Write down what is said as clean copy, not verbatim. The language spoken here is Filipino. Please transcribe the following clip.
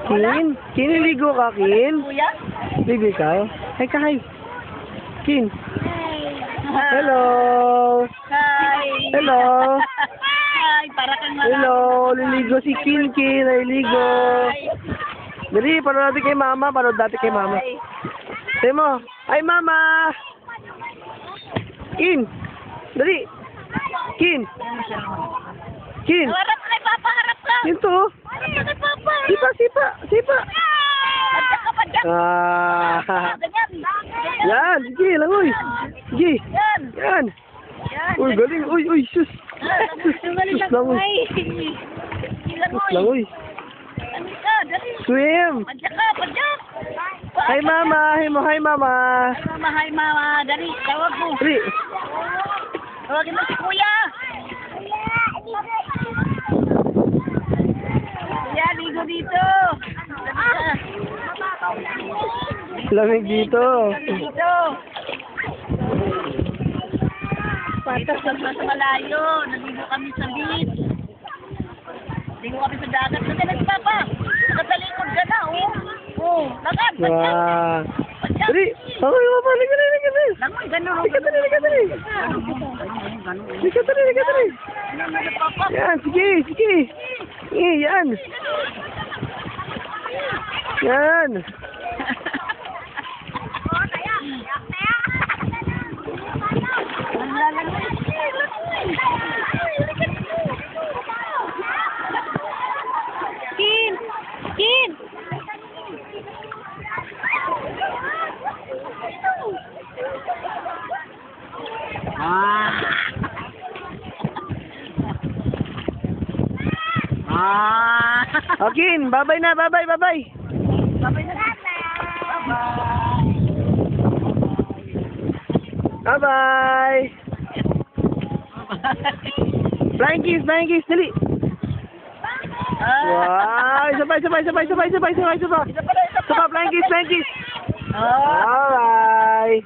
Kin? Kin, niligo ka, Kin? Kuya? Ligo ka? Hi ka, hi. Kin. Hello. Hi. Hello. Hi, para kang mga... Hello. Liligo si Kin, Kin. Naliligo. Dali, panood natin kay Mama. Panood natin kay Mama. Say mo. Ay, Mama. Kin. Dali. Kin. Kin. Harap ka kay Papa, harap ka. Kin to. Harap ka kay Papa. Sipa, sipa. Sipa. Padyak ka, padyak. Ganyan. Yan. Sige, langoy. Sige. Yan. Yan. Yan. Uy, galing. Uy, uy, sus. Sus, langoy. Sus, langoy. Ano ka? Dali. Swim. Padyak ka, padyak. Hi, Mama. Hi, mo. Hi, Mama. Hi, Mama. Dali, tawag mo. Dali. Tawagin mo si Kuya. Kuya, ligo dito. Lamig dito. Dito. Patas sa malayo. Naligo kami sa beach. Naligo kami sa dagat. Kasi nagpapa. Nakatalikod ka na, oh. Oh, lakad. Wow. Dali. Okay, Mama. Liga na, liga na. Langoy, gano'n. Liga na, liga na. Liga na, liga na. Yan, sige, sige. Yan. Yan. Kin! Kin! Akin, bye-bye na, bye-bye, bye-bye. Bye-bye. Flying kiss, dali. Wow, sabay. Sabay, flying kiss. Alright.